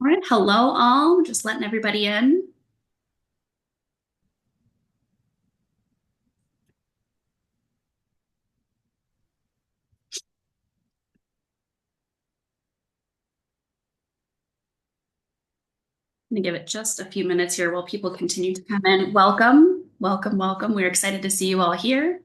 All right, hello all. Just letting everybody in. I'm gonna give it just a few minutes here while people continue to come in. Welcome, welcome, welcome. We're excited to see you all here.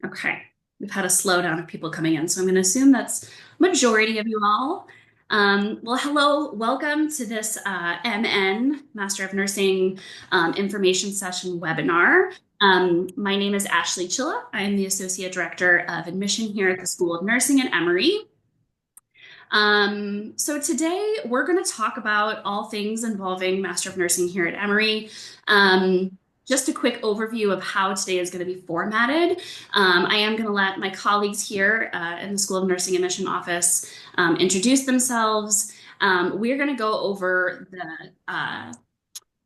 Okay, we've had a slowdown of people coming in, so I'm going to assume that's majority of you all. Well, hello, welcome to this MN, Master of Nursing Information Session webinar. My name is Ashley Chilla. I am the Associate Director of Admission here at the School of Nursing at Emory. So today we're going to talk about all things involving Master of Nursing here at Emory. Just a quick overview of how today is going to be formatted. I am going to let my colleagues here in the School of Nursing Admission Office introduce themselves. We're going to go over the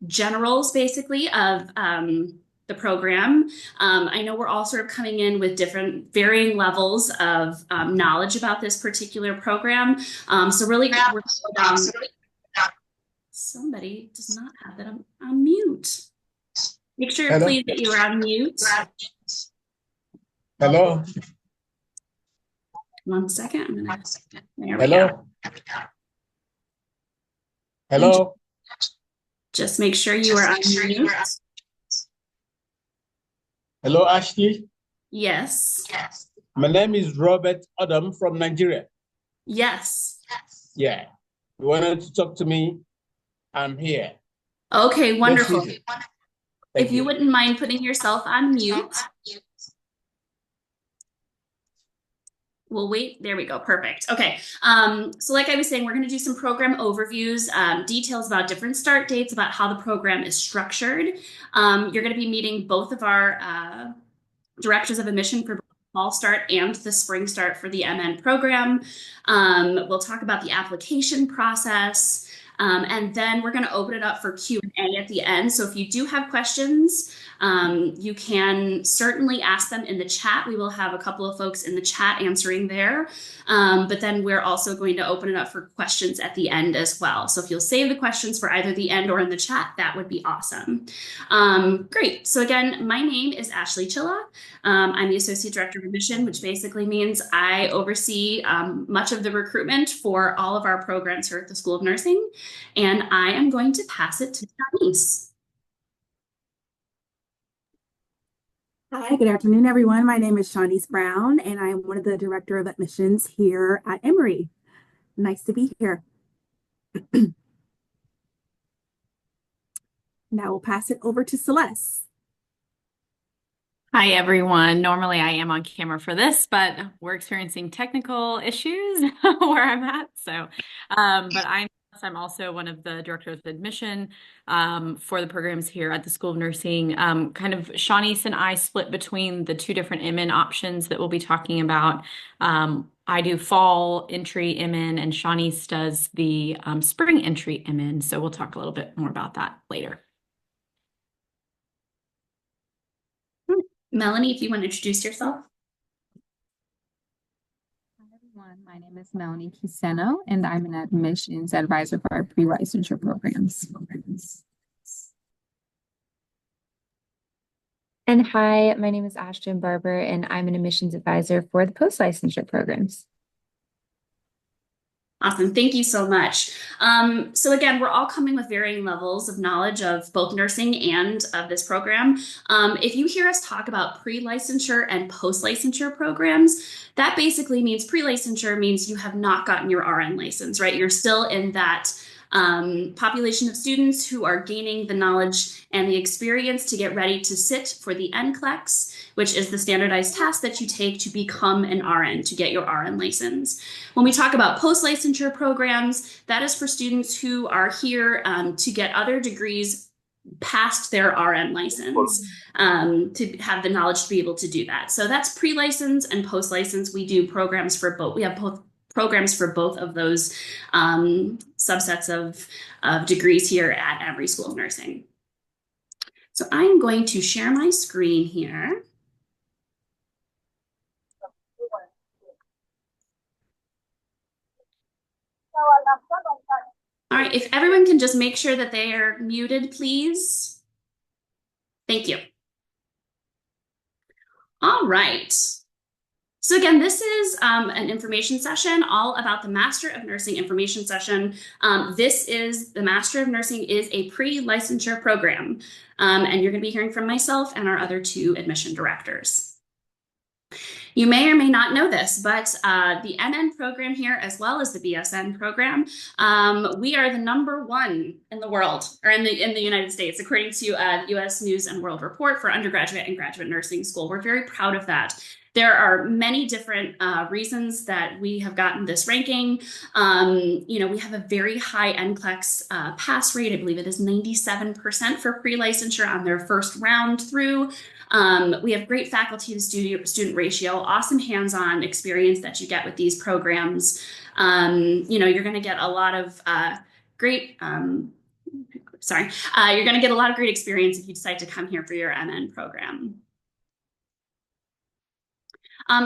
generals basically of the program. I know we're all sort of coming in with different varying levels of knowledge about this particular program. So really, somebody does not have that on mute. Make sure, Hello? please, that you are on mute. Hello? One second. There we Hello? go. Hello? Just make sure you are on mute. Hello, Ashley? Yes. My name is Robert Adam from Nigeria. Yes. Yeah. You wanted to talk to me? I'm here. Okay, wonderful. If you you wouldn't mind putting yourself on mute. We'll wait. There we go. Perfect. Okay. So like I was saying, we're going to do some program overviews, details about different start dates, about how the program is structured. You're going to be meeting both of our directors of admission for fall start and the spring start for the MN program. We'll talk about the application process. And then we're going to open it up for Q&A at the end. So if you do have questions, you can certainly ask them in the chat. We will have a couple of folks in the chat answering there. But then we're also going to open it up for questions at the end as well. So if you'll save the questions for either the end or in the chat, that would be awesome. Great. So again, my name is Ashley Chilla. I'm the Associate Director of Admission, which basically means I oversee much of the recruitment for all of our programs here at the School of Nursing. And I am going to pass it to Denise. Hi, good afternoon, everyone. My name is Shawnice Brown, and I'm one of the Director of Admissions here at Emory. Nice to be here. Now we'll pass it over to Celeste. Hi, everyone. Normally I am on camera for this, but we're experiencing technical issues where I'm at. But I'm also one of the directors of admission for the programs here at the School of Nursing. Kind of Shawnice and I split between the two different MN options that we'll be talking about. I do fall entry MN and Shawnice does the spring entry MN. So we'll talk a little bit more about that later. Melanie, if you want to introduce yourself. Hi, everyone. My name is Melanie Quiseno, and I'm an admissions advisor for our pre-licensure programs. And hi, my name is Ashton Barber, and I'm an admissions advisor for the post-licensure programs. Awesome. Thank you so much. So again, we're all coming with varying levels of knowledge of both nursing and of this program. If you hear us talk about pre-licensure and post-licensure programs, that basically means pre-licensure means you have not gotten your RN license, right? You're still in that population of students who are gaining the knowledge and the experience to get ready to sit for the NCLEX, which is the standardized test that you take to become an RN, to get your RN license. When we talk about post-licensure programs, that is for students who are here to get other degrees past their RN license, to have the knowledge to be able to do that. So that's pre-license and post-license. We do programs for both. We have both programs for both of those subsets of degrees here at Emory School of Nursing. So I am going to share my screen here. All right, if everyone can just make sure that they are muted, please. Thank you. All right. So again, this is an information session all about the Master of Nursing information session. The Master of Nursing is a pre-licensure program, and you're going to be hearing from myself and our other two admission directors. You may or may not know this, but the NN program here, as well as the BSN program, we are the #1 in the world, or in the United States, according to U.S. News and World Report for undergraduate and graduate nursing school. We're very proud of that. There are many different reasons that we have gotten this ranking. We have a very high NCLEX pass rate. I believe it is 97% for pre-licensure on their first round through. We have great faculty to student ratio, awesome hands-on experience that you get with these programs. You're going to get a lot of great, you're going to get a lot of great experience if you decide to come here for your MN program.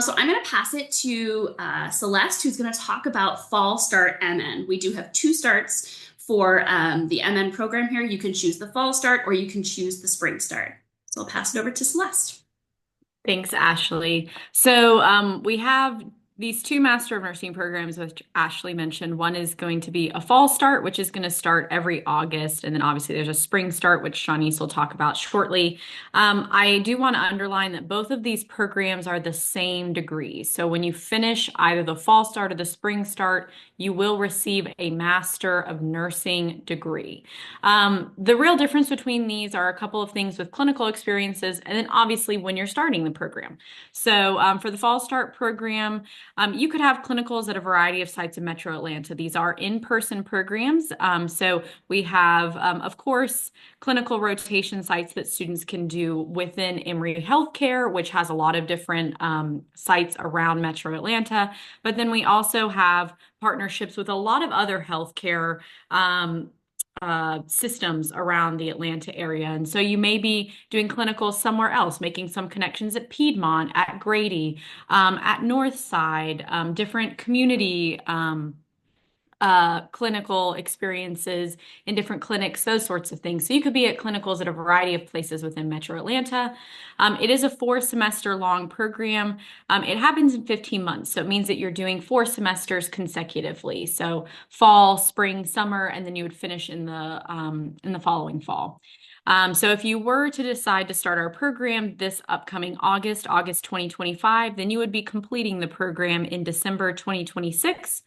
So I'm going to pass it to Celeste, who's going to talk about Fall Start MN. We do have 2 starts for the MN program here. You can choose the Fall Start or you can choose the Spring Start. So I'll pass it over to Celeste. Thanks, Ashley. So we have these 2 Master of Nursing programs, which Ashley mentioned. One is going to be a fall start, which is going to start every August. And then obviously there's a spring start, which Shanice will talk about shortly. I do want to underline that both of these programs are the same degree. So when you finish either the fall start or the spring start, you will receive a Master of Nursing degree. The real difference between these are a couple of things with clinical experiences, and then obviously when you're starting the program. So for the fall start program, you could have clinicals at a variety of sites in Metro Atlanta. These are in-person programs. So we have, of course, clinical rotation sites that students can do within Emory Healthcare, which has a lot of different sites around Metro Atlanta. But then we also have partnerships with a lot of other healthcare systems around the Atlanta area. And so you may be doing clinicals somewhere else, making some connections at Piedmont, at Grady, at Northside, different community clinical experiences in different clinics, those sorts of things. So you could be at clinicals at a variety of places within Metro Atlanta. It is a 4-semester long program. It happens in 15 months. So it means that you're doing 4 semesters consecutively. So fall, spring, summer, and then you would finish in the following fall. So if you were to decide to start our program this upcoming August 2025, then you would be completing the program in December 2026.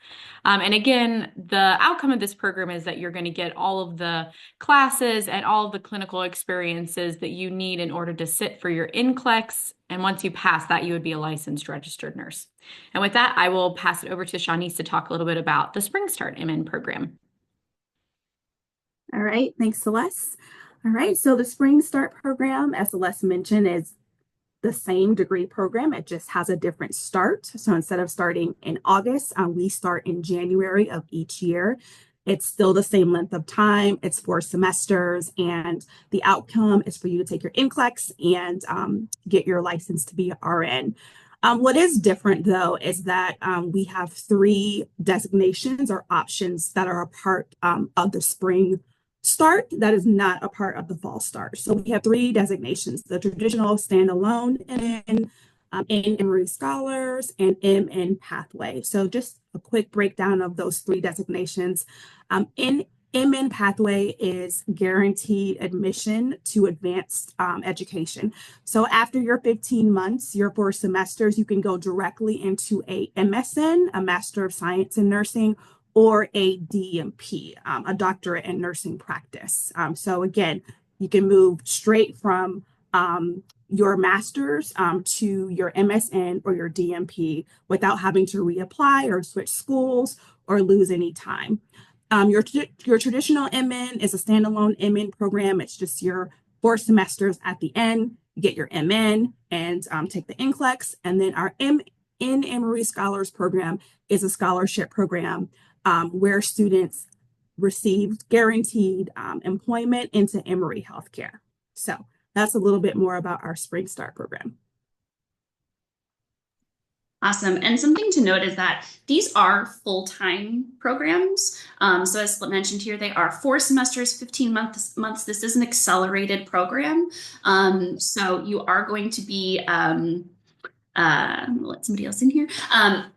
And again, the outcome of this program is that you're going to get all of the classes and all of the clinical experiences that you need in order to sit for your NCLEX. And once you pass that, you would be a licensed registered nurse. And with that, I will pass it over to Shanice to talk a little bit about the Spring Start MN program. All right, thanks, Celeste. All right, so the Spring Start program, as Celeste mentioned, is the same degree program. It just has a different start. So instead of starting in August, we start in January of each year. It's still the same length of time. It's 4 semesters, and the outcome is for you to take your NCLEX and get your license to be RN. What is different, though, is that we have 3 designations or options that are a part of the Spring Start that is not a part of the Fall Start. So we have 3 designations: the traditional standalone MN, Emory Scholars, and MN Pathway. So just a quick breakdown of those 3 designations. In MN Pathway is guaranteed admission to advanced education. So after your 15 months, your 4 semesters, you can go directly into a MSN, a Master of Science in Nursing, or a DNP, a doctorate in nursing practice. So again, you can move straight from your master's to your MSN or your DNP without having to reapply or switch schools or lose any time. Your traditional MN is a standalone MN program. It's just your 4 semesters at the end. You get your MN and take the NCLEX. And then our Emory Scholars program is a scholarship program where students receive guaranteed employment into Emory Healthcare. So that's a little bit more about our Spring Start program. Awesome. And something to note is that these are full-time programs. So as mentioned here, they are 4 semesters, 15 months. This is an accelerated program. So you are going to be let somebody else in here.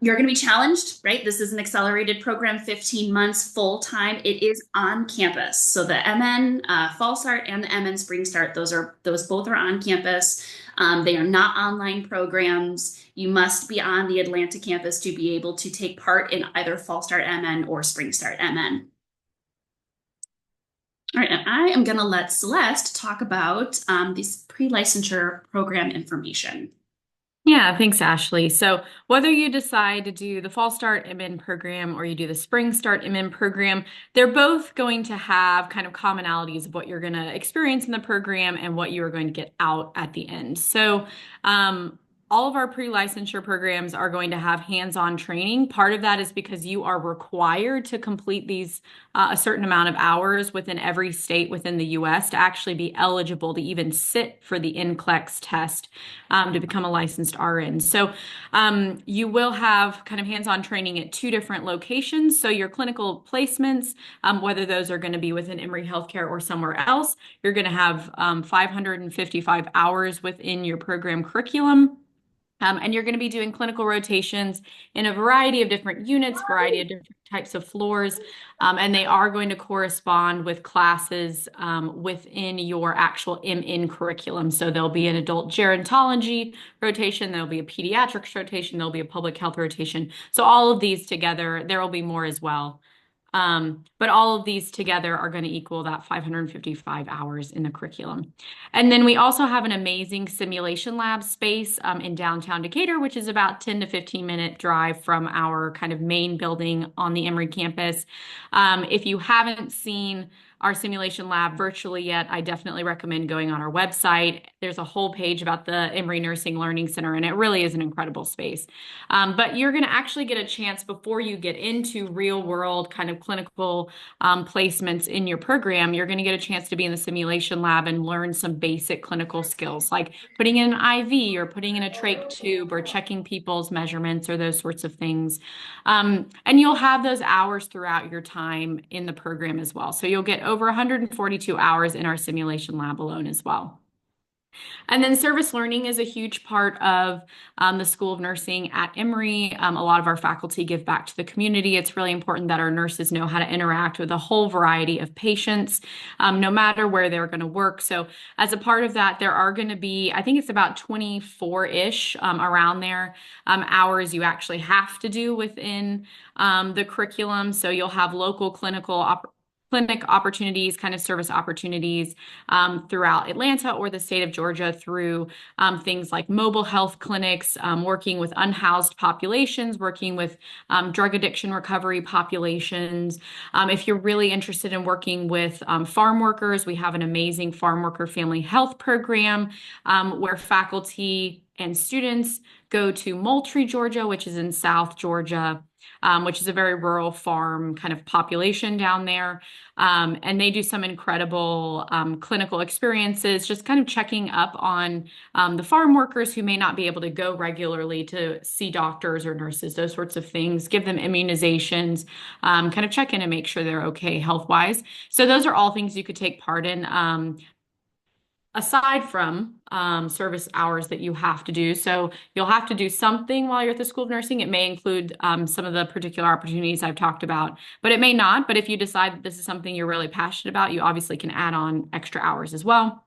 You're going to be challenged, right? This is an accelerated program, 15 months full time. It is on campus. So the MN Fall Start and the MN Spring Start, those both are on campus. They are not online programs. You must be on the Atlanta campus to be able to take part in either Fall Start MN or Spring Start MN. All right, and I am going to let Celeste talk about this pre-licensure program information. Yeah, thanks, Ashley. So whether you decide to do the Fall Start MN program or you do the Spring Start MN program, they're both going to have kind of commonalities of what you're going to experience in the program and what you are going to get out at the end. So all of our pre-licensure programs are going to have hands-on training. Part of that is because you are required to complete these a certain amount of hours within every state within the U.S. to actually be eligible to even sit for the NCLEX test to become a licensed RN. So you will have kind of hands-on training at 2 different locations. So your clinical placements, whether those are going to be within Emory Healthcare or somewhere else, you're going to have 555 hours within your program curriculum. And you're going to be doing clinical rotations in a variety of different units, variety of different types of floors, and they are going to correspond with classes within your actual MN curriculum. So there'll be an adult gerontology rotation, there'll be a pediatrics rotation, there'll be a public health rotation. So all of these together, there will be more as well. But all of these together are going to equal that 555 hours in the curriculum. And then we also have an amazing simulation lab space in downtown Decatur, which is about 10 to 15-minute drive from our kind of main building on the Emory campus. If you haven't seen our simulation lab virtually yet, I definitely recommend going on our website. There's a whole page about the Emory Nursing Learning Center, and it really is an incredible space. But you're going to actually get a chance before you get into real world kind of clinical placements in your program. You're going to get a chance to be in the simulation lab and learn some basic clinical skills like putting in an IV or putting in a trach tube or checking people's measurements or those sorts of things. And you'll have those hours throughout your time in the program as well. So you'll get over 142 hours in our simulation lab alone as well. And then service learning is a huge part of the School of Nursing at Emory. A lot of our faculty give back to the community. It's really important that our nurses know how to interact with a whole variety of patients, no matter where they're going to work. So as a part of that, there are going to be, I think it's about 24-ish around there, hours you actually have to do within the curriculum. So you'll have local clinic opportunities, kind of service opportunities throughout Atlanta or the state of Georgia through things like mobile health clinics, working with unhoused populations, working with drug addiction recovery populations. If you're really interested in working with farm workers, we have an amazing farm worker family health program where faculty and students go to Moultrie, Georgia, which is in South Georgia, which is a very rural farm kind of population down there. And they do some incredible clinical experiences, just kind of checking up on the farm workers who may not be able to go regularly to see doctors or nurses, those sorts of things, give them immunizations, kind of check in and make sure they're okay health-wise. So those are all things you could take part in. Aside from service hours that you have to do. So you'll have to do something while you're at the School of Nursing. It may include some of the particular opportunities I've talked about, but it may not. But if you decide that this is something you're really passionate about, you obviously can add on extra hours as well.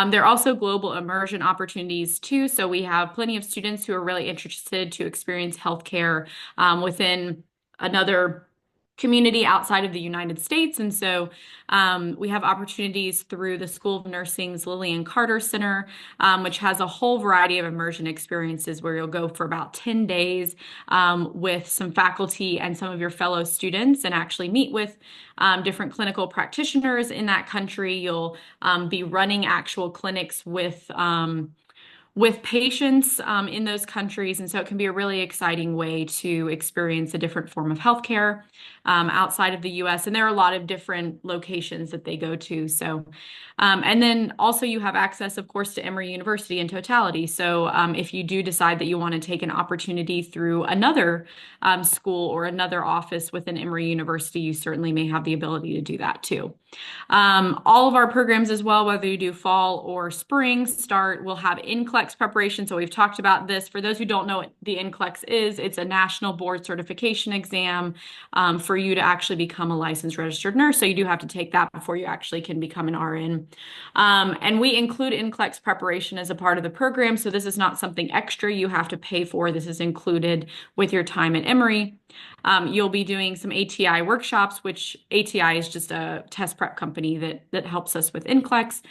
There are also global immersion opportunities too. So we have plenty of students who are really interested to experience healthcare within another community outside of the United States. And so we have opportunities through the School of Nursing's Lillian Carter Center, which has a whole variety of immersion experiences where you'll go for about 10 days with some faculty and some of your fellow students and actually meet with different clinical practitioners in that country. You'll be running actual clinics with with patients in those countries. And so it can be a really exciting way to experience a different form of healthcare outside of the US. And there are a lot of different locations that they go to. So, and then also you have access, of course, to Emory University in totality. So if you do decide that you want to take an opportunity through another school or another office within Emory University, you certainly may have the ability to do that too. All of our programs as well, whether you do fall or spring start, will have NCLEX preparation. So we've talked about this. For those who don't know what the NCLEX is, it's a national board certification exam for you to actually become a licensed registered nurse. So you do have to take that before you actually can become an RN. And we include NCLEX preparation as a part of the program. So this is not something extra you have to pay for. This is included with your time at Emory. You'll be doing some ATI workshops, which ATI is just a test prep company that helps us with NCLEX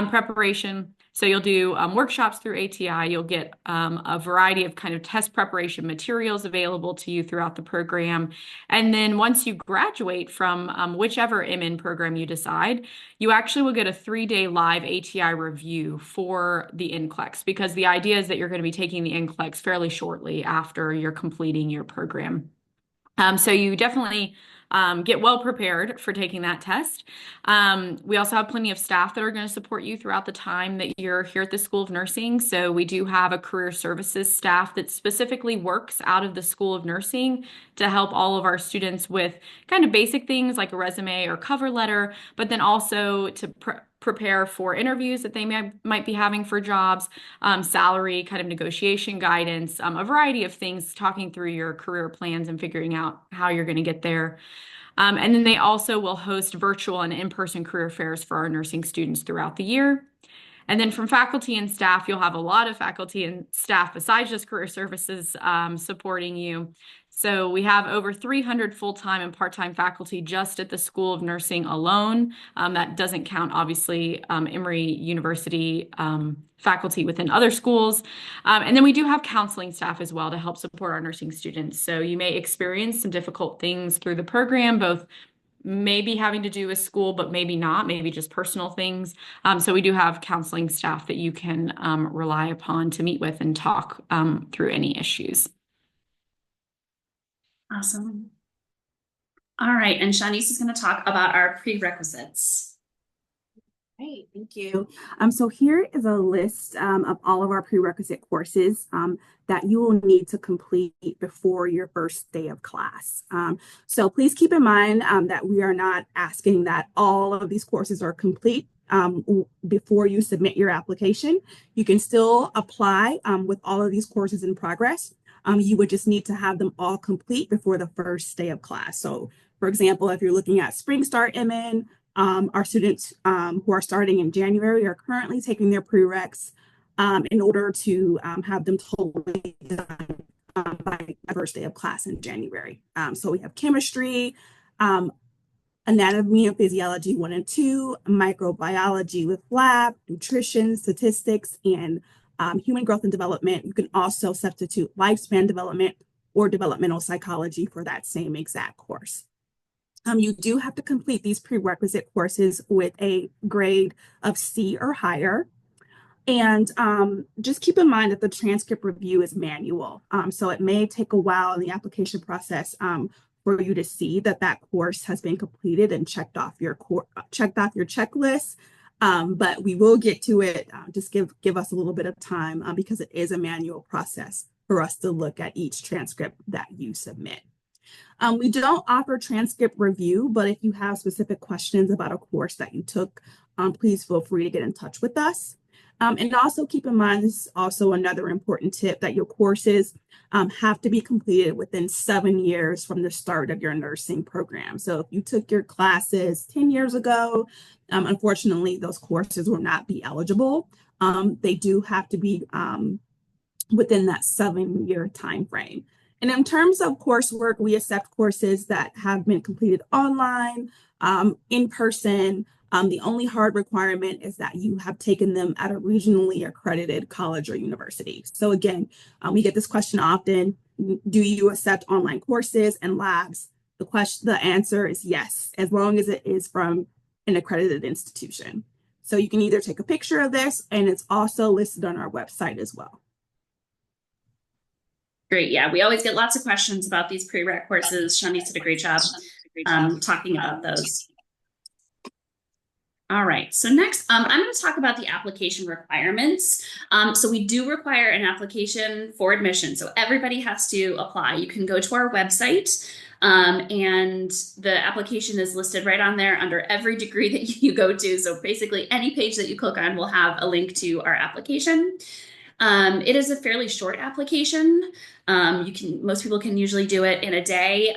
preparation. So you'll do workshops through ATI. You'll get a variety of kind of test preparation materials available to you throughout the program. And then once you graduate from whichever MN program you decide, you actually will get a 3-day live ATI review for the NCLEX, because the idea is that you're going to be taking the NCLEX fairly shortly after you're completing your program. So you definitely get well prepared for taking that test. We also have plenty of staff that are going to support you throughout the time that you're here at the School of Nursing. So we do have a career services staff that specifically works out of the School of Nursing to help all of our students with kind of basic things like a resume or cover letter, but then also to prepare for interviews that they might be having for jobs, salary kind of negotiation guidance, a variety of things, talking through your career plans and figuring out how you're going to get there. And then they also will host virtual and in-person career fairs for our nursing students throughout the year. And then from faculty and staff, you'll have a lot of faculty and staff besides just career services supporting you. So we have over 300 full-time and part-time faculty just at the School of Nursing alone. That doesn't count, obviously, Emory University faculty within other schools. And then we do have counseling staff as well to help support our nursing students. So you may experience some difficult things through the program, both maybe having to do with school, but maybe not, maybe just personal things. So we do have counseling staff that you can rely upon to meet with and talk through any issues. Awesome. All right, and Shanice is going to talk about our prerequisites. Great, thank you. So here is a list of all of our prerequisite courses that you will need to complete before your first day of class. So please keep in mind that we are not asking that all of these courses are complete before you submit your application. You can still apply with all of these courses in progress. You would just need to have them all complete before the first day of class. So for example, if you're looking at Spring Start MN, our students who are starting in January are currently taking their prereqs in order to have them totally done by the first day of class in January. So we have chemistry, anatomy and physiology 1 and 2, microbiology with lab, nutrition, statistics, and human growth and development. You can also substitute lifespan development or developmental psychology for that same exact course. You do have to complete these prerequisite courses with a grade of C or higher. And just keep in mind that the transcript review is manual. So it may take a while in the application process for you to see that that course has been completed and checked off your checklist. But we will get to it. Just give us a little bit of time because it is a manual process for us to look at each transcript that you submit. We don't offer transcript review, but if you have specific questions about a course that you took, please feel free to get in touch with us. And also keep in mind, this is also another important tip, that your courses have to be completed within 7 years from the start of your nursing program. So if you took your classes 10 years ago, unfortunately, those courses will not be eligible. They do have to be within that 7-year time frame. And in terms of coursework, we accept courses that have been completed online, in person. The only hard requirement is that you have taken them at a regionally accredited college or university. So again, we get this question often: do you accept online courses and labs? The answer is yes, as long as it is from an accredited institution. So you can either take a picture of this, and it's also listed on our website as well. Great. Yeah, we always get lots of questions about these prereq courses. Shani did a great job talking about those. All right, so next, I'm going to talk about the application requirements. So we do require an application for admission. So everybody has to apply. You can go to our website, and the application is listed right on there under every degree that you go to. So basically any page that you click on will have a link to our application. It is a fairly short application. Most people can usually do it in a day.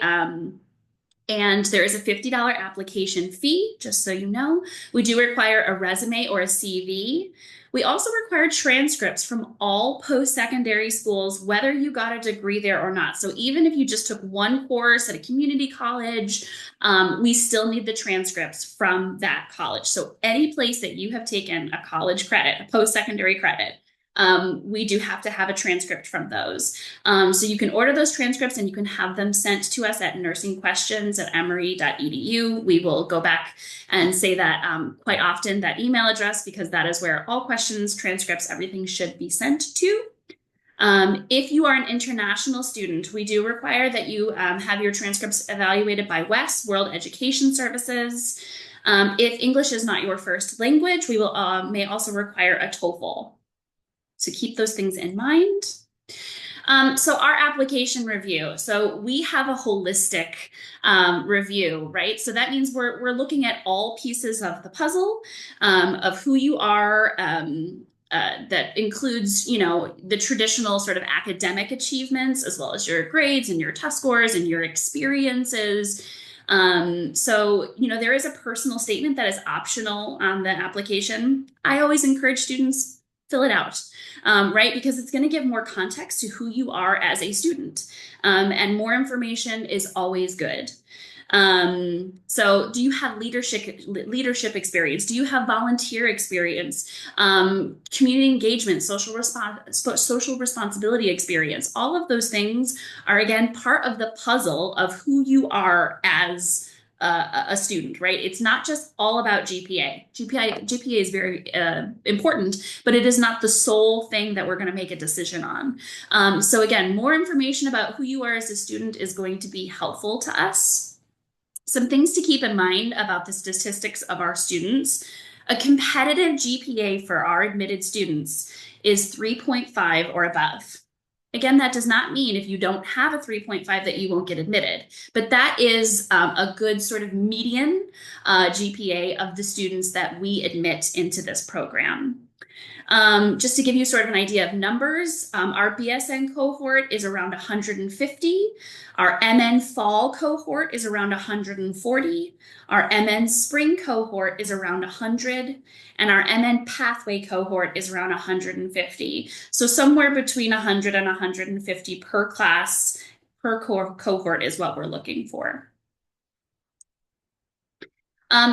And there is a $50 application fee, just so you know. We do require a resume or a CV. We also require transcripts from all post-secondary schools, whether you got a degree there or not. So even if you just took one course at a community college, we still need the transcripts from that college. So any place that you have taken a college credit, a post-secondary credit, we do have to have a transcript from those. So you can order those transcripts and you can have them sent to us at nursingquestions@emory.edu. We will go back and say that quite often, that email address, because that is where all questions, transcripts, everything should be sent to. If you are an international student, we do require that you have your transcripts evaluated by WES, World Education Services. If English is not your first language, we will may also require a TOEFL. So keep those things in mind. So our application review. So we have a holistic review, right? So that means we're looking at all pieces of the puzzle of who you are. That includes, the traditional sort of academic achievements, as well as your grades and your test scores and your experiences. So, there is a personal statement that is optional on the application. I always encourage students, fill it out, right? Because it's going to give more context to who you are as a student. And more information is always good. So do you have leadership experience? Do you have volunteer experience? Community engagement, social responsibility experience? All of those things are, again, part of the puzzle of who you are as a student, right? It's not just all about GPA. GPA is very important, but it is not the sole thing that we're going to make a decision on. So again, more information about who you are as a student is going to be helpful to us. Some things to keep in mind about the statistics of our students. A competitive GPA for our admitted students is 3.5 or above. Again, that does not mean if you don't have a 3.5 that you won't get admitted, but that is a good sort of median GPA of the students that we admit into this program. Just to give you sort of an idea of numbers, our BSN cohort is around 150. Our MN fall cohort is around 140. Our MN spring cohort is around 100. And our MN pathway cohort is around 150. So somewhere between 100 and 150 per class, per cohort is what we're looking for.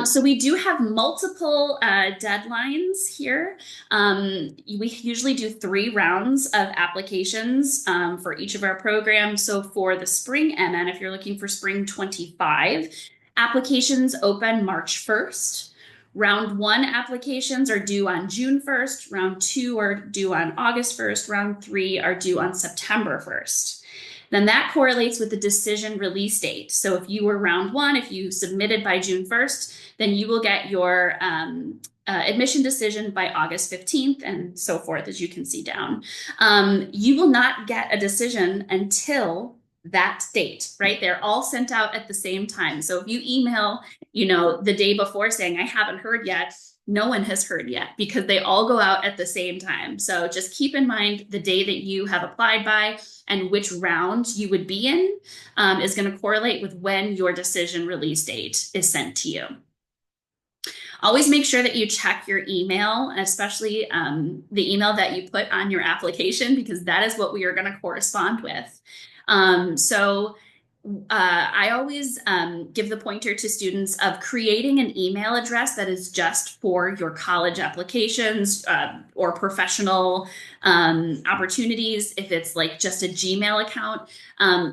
So we do have multiple deadlines here. We usually do 3 rounds of applications for each of our programs. So for the spring MN, if you're looking for spring 25, applications open March 1st. Round 1 applications are due on June 1st. Round 2 are due on August 1st. Round 3 are due on September 1st. Then that correlates with the decision release date. So if you were round 1, if you submitted by June 1st, then you will get your admission decision by August 15th and so forth, as you can see down. You will not get a decision until that date, right? They're all sent out at the same time. So if you email, the day before saying, I haven't heard yet, no one has heard yet because they all go out at the same time. So just keep in mind the day that you have applied by and which round you would be in is going to correlate with when your decision release date is sent to you. Always make sure that you check your email, especially the email that you put on your application, because that is what we are going to correspond with. I always give the pointer to students of creating an email address that is just for your college applications or professional opportunities. If it's like just a Gmail account,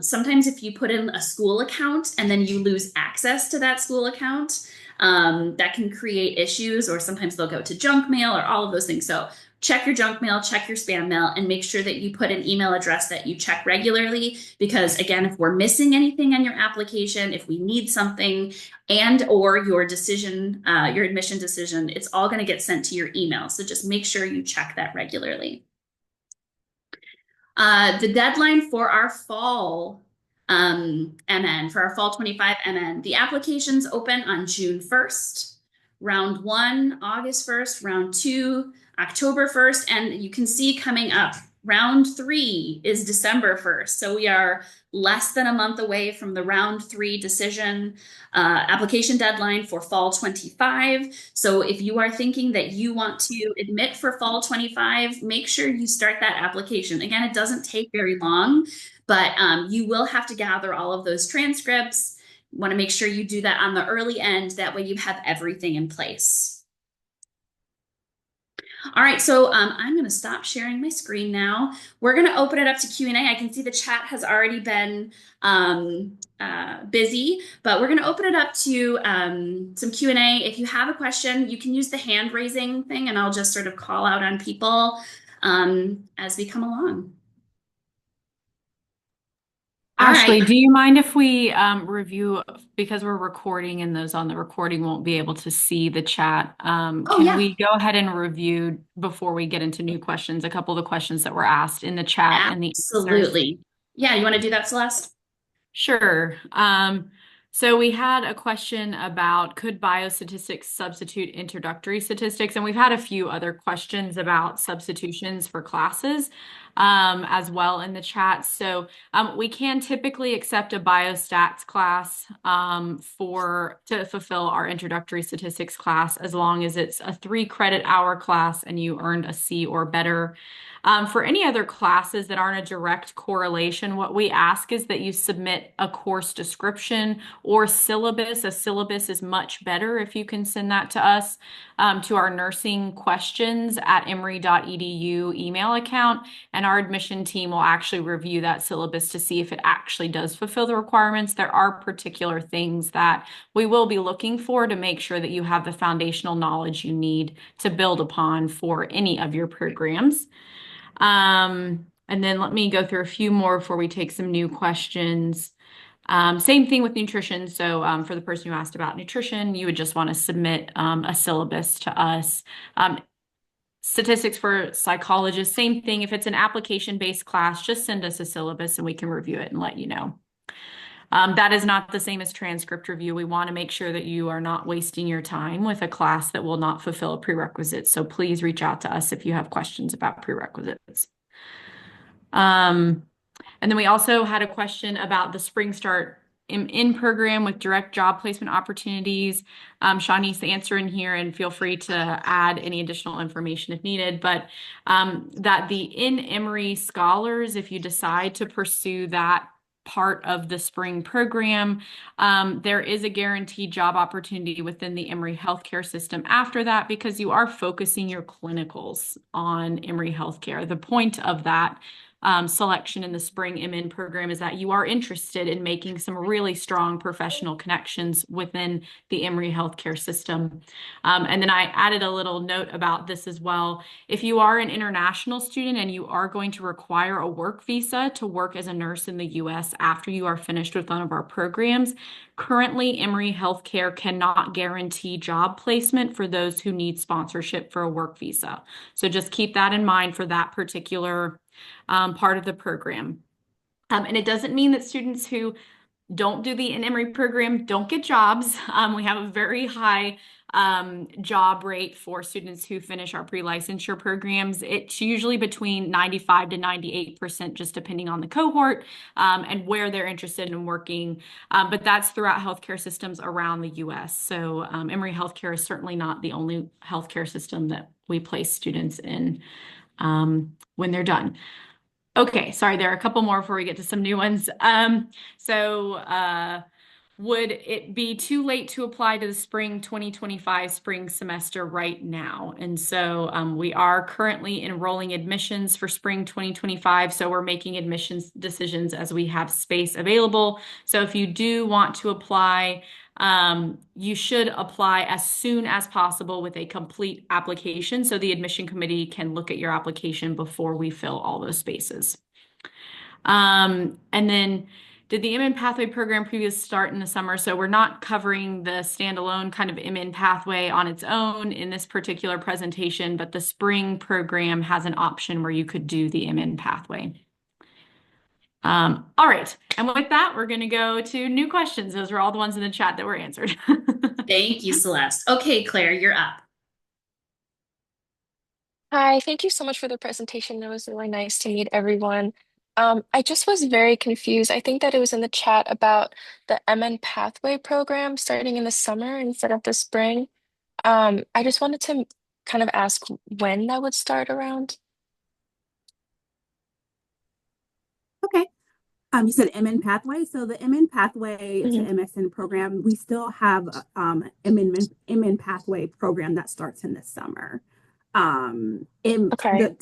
sometimes if you put in a school account and then you lose access to that school account, that can create issues, or sometimes they'll go to junk mail or all of those things. So check your junk mail, check your spam mail, and make sure that you put an email address that you check regularly. Because again, if we're missing anything on your application, if we need something, and or your decision, your admission decision, it's all going to get sent to your email. So just make sure you check that regularly. The deadline for our fall MN, for our fall 25 MN, the applications open on June 1st, round 1, August 1st, round 2, October 1st, and you can see coming up, round 3 is December 1st. So we are less than a month away from the round 3 decision application deadline for fall 25. So if you are thinking that you want to admit for fall 25, make sure you start that application. Again, it doesn't take very long, but you will have to gather all of those transcripts. You want to make sure you do that on the early end. That way you have everything in place. All right, so I'm going to stop sharing my screen now. We're going to open it up to Q&A. I can see the chat has already been busy, but we're going to open it up to some Q&A. If you have a question, you can use the hand raising thing, and I'll just sort of call out on people as we come along. All Ashley, right. do you mind if we review, because we're recording and those on the recording won't be able to see the chat? Oh, Can yeah. we go ahead and review, before we get into new questions, a couple of the questions that were asked in the chat and the answers? Absolutely. Yeah, you want to do that, Celeste? Sure. So we had a question about, could biostatistics substitute introductory statistics? And we've had a few other questions about substitutions for classes as well in the chat. So we can typically accept a biostats class to fulfill our introductory statistics class, as long as it's a 3-credit-hour class and you earned a C or better. For any other classes that aren't a direct correlation, what we ask is that you submit a course description or syllabus. A syllabus is much better if you can send that to us, to our nursing questions at emory.edu email account, and our admission team will actually review that syllabus to see if it actually does fulfill the requirements. There are particular things that we will be looking for to make sure that you have the foundational knowledge you need to build upon for any of your programs. And then let me go through a few more before we take some new questions. Same thing with nutrition. So for the person who asked about nutrition, you would just want to submit a syllabus to us. Statistics for psychologists, same thing. If it's an application-based class, just send us a syllabus and we can review it and let you know. That is not the same as transcript review. We want to make sure that you are not wasting your time with a class that will not fulfill a prerequisite. So please reach out to us if you have questions about prerequisites. And then we also had a question about the Spring Start in program with direct job placement opportunities. Shawnee's the answer in here, and feel free to add any additional information if needed. But that the in-Emory scholars, if you decide to pursue that part of the spring program, there is a guaranteed job opportunity within the Emory healthcare system after that, because you are focusing your clinicals on Emory healthcare. The point of that selection in the spring MN program is that you are interested in making some really strong professional connections within the Emory healthcare system. And then I added a little note about this as well. If you are an international student and you are going to require a work visa to work as a nurse in the US after you are finished with one of our programs, currently Emory healthcare cannot guarantee job placement for those who need sponsorship for a work visa. So just keep that in mind for that particular part of the program. And it doesn't mean that students who don't do the in-Emory program don't get jobs. We have a very high job rate for students who finish our pre-licensure programs. It's usually between 95 to 98%, just depending on the cohort and where they're interested in working. But that's throughout healthcare systems around the US. So Emory Healthcare is certainly not the only healthcare system that we place students in when they're done. Okay, sorry, there are a couple more before we get to some new ones. would it be too late to apply to the spring 2025 spring semester right now? And so we are currently enrolling admissions for spring 2025. So we're making admissions decisions as we have space available. So if you do want to apply, you should apply as soon as possible with a complete application so the admission committee can look at your application before we fill all those spaces. And then did the MN pathway program previous start in the summer? So we're not covering the standalone kind of MN pathway on its own in this particular presentation, but the spring program has an option where you could do the MN pathway. All right. And with that, we're going to go to new questions. Those are all the ones in the chat that were answered. Thank you, Celeste. Okay, Claire, you're up. Hi, thank you so much for the presentation. It was really nice to meet everyone. I just was very confused. I think that it was in the chat about the MN Pathway program starting in the summer instead of the spring. I just wanted to kind of ask when that would start around. Okay. You said MN Pathway. So the MN Pathway to Mhm. MSN program, we still have MN Pathway program that starts in the summer. Okay.